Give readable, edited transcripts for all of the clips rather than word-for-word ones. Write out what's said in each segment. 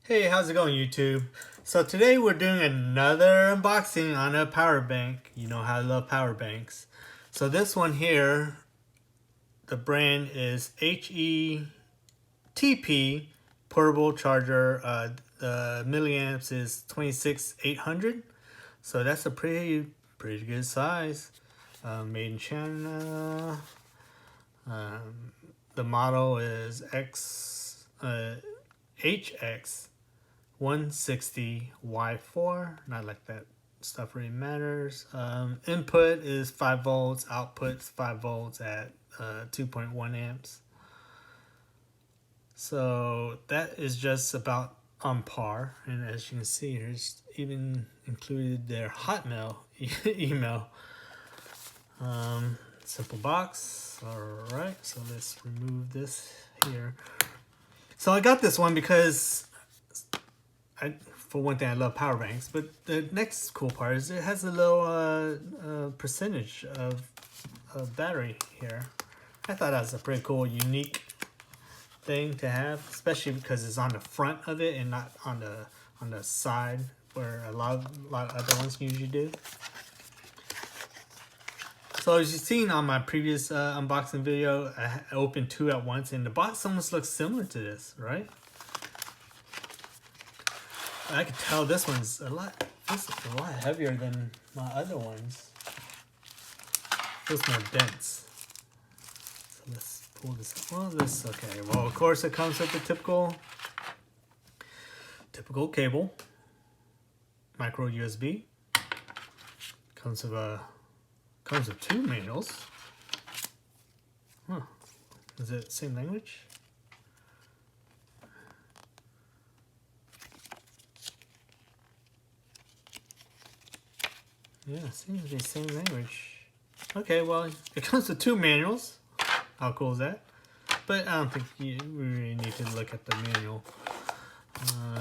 Hey, how's it going, YouTube? So today we're doing another unboxing on a power bank. You know how I love power banks. So this one here, the brand is HETP portable charger. The milliamps is 26800. So that's a pretty good size. Made in China. The model is HX 160Y4. Not like that stuff really matters. Input is 5 volts, output 5 volts at 2.1 amps. So that is just about on par. And as you can see, here's even included their Hotmail email. Simple box. Alright, so let's remove this here. So I got this one because for one thing, I love power banks, but the next cool part is it has a little percentage of battery here. I thought that was a pretty cool, unique thing to have, especially because it's on the front of it and not on the side where a lot of other ones usually do. So as you've seen on my previous unboxing video, I opened two at once, and the box almost looks similar to this, right? I can tell this one's a lot heavier than my other ones. Feels more dense. So let's pull this up. Well, okay. Well, of course it comes with the typical cable, micro USB. Comes with two manuals. Huh? Is it same language? Yeah, seems to be the same language. Okay, well, it comes with two manuals. How cool is that? But I don't think we really need to look at the manual.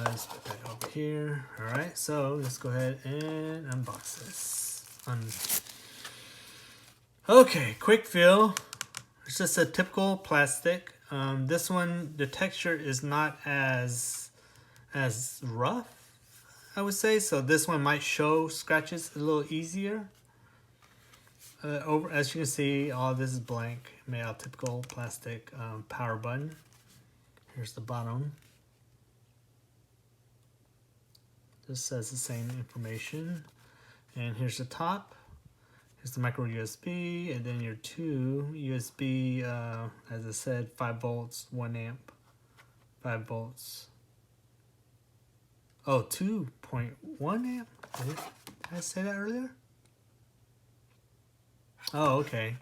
Let's put that over here. Alright, so let's go ahead and unbox this. Okay, quick feel. It's just a typical plastic. This one, the texture is not as rough, I would say. So this one might show scratches a little easier. As you can see, all this is blank, made out of typical plastic. Power button. Here's the bottom. This says the same information. And here's the top. Here's the micro USB, and then your two USB, as I said, 5 volts, 1 amp, 5 volts. Oh, 2.1 amp? Did I say that earlier? Oh, okay.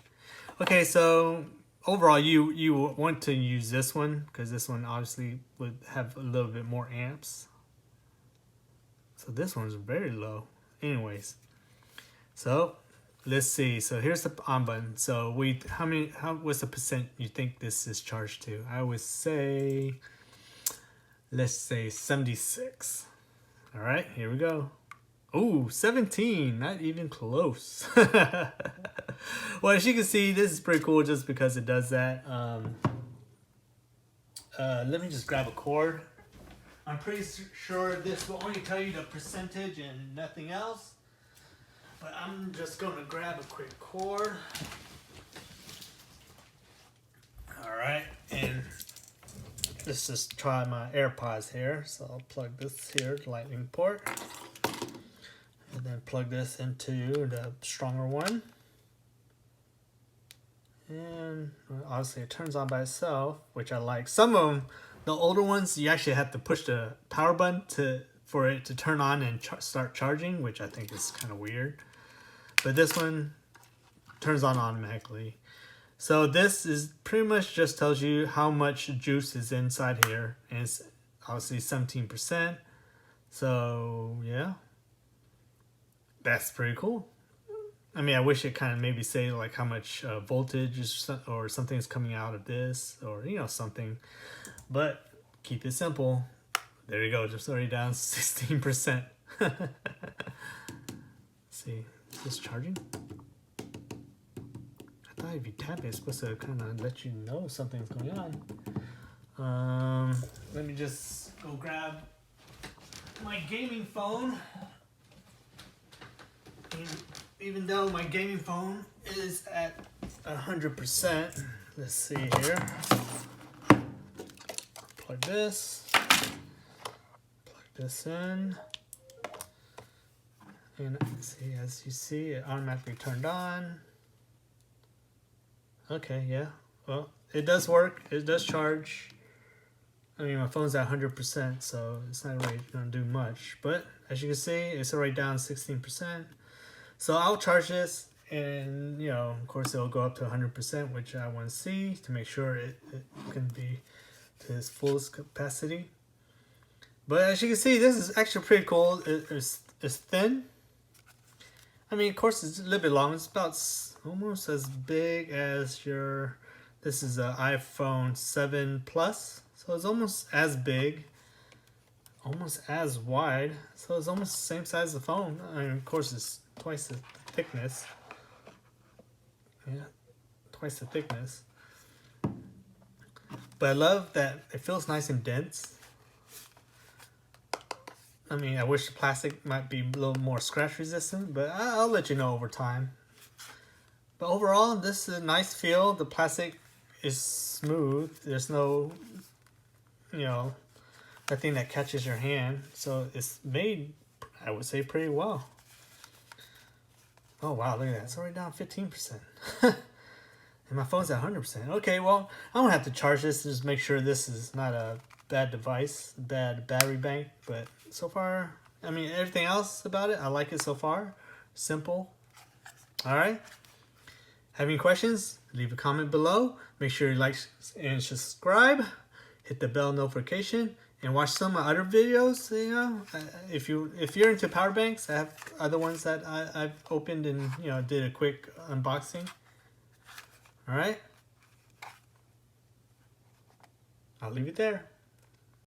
Okay, so overall, you want to use this one because this one obviously would have a little bit more amps. So this one's very low. Anyways, so let's see. So here's the on button. So what's the percent you think this is charged to? I would say, let's say 76. All right, here we go. Ooh, 17, not even close. Well, as you can see, this is pretty cool just because it does that. Let me just grab a cord. I'm pretty sure this will only tell you the percentage and nothing else. But I'm just going to grab a quick cord. Alright, and let's just try my Airpods here. So I'll plug this here, lightning port. And then plug this into the stronger one. And obviously it turns on by itself, which I like. Some of them, the older ones, you actually have to push the power button for it to turn on and start charging, which I think is kind of weird. But this one turns on automatically. So this is pretty much just tells you how much juice is inside here. And it's obviously 17%. So yeah, that's pretty cool. I mean, I wish it kind of maybe say like how much voltage or something is coming out of this, or something. But keep it simple. There you go, just already down 16%. See, is this charging? I thought if you tap it, it's supposed to kind of let you know something's going on. Let me just go grab my gaming phone. And even though my gaming phone is at 100%, let's see here. Plug this in, and see, as you see, it automatically turned on. Okay, yeah, well, it does work. It does charge. I mean, my phone's at 100%, so it's not really gonna do much. But as you can see, it's already down 16%. So I'll charge this, and of course, it'll go up to 100%, which I want to see to make sure it can be to its fullest capacity. But as you can see, this is actually pretty cool. It's thin. I mean, of course, it's a little bit long. It's about almost as big as your. This is an iPhone 7 Plus, so it's almost as big, almost as wide. So it's almost the same size as the phone. I mean, of course, it's twice the thickness. Yeah, twice the thickness. But I love that it feels nice and dense. I mean, I wish the plastic might be a little more scratch resistant, but I'll let you know over time. But overall, this is a nice feel. The plastic is smooth. There's no, nothing that catches your hand. So it's made, I would say, pretty well. Oh, wow, look at that. It's already down 15%. And my phone's at 100%. Okay, well, I don't have to charge this to just make sure this is not a bad device, bad battery bank. But so far, I mean, everything else about it, I like it so far. Simple. All right. Have any questions? Leave a comment below. Make sure you like and subscribe. Hit the bell notification. And watch some of my other videos. If you're into power banks, I have other ones that I've opened and did a quick unboxing. All right, I'll leave it there.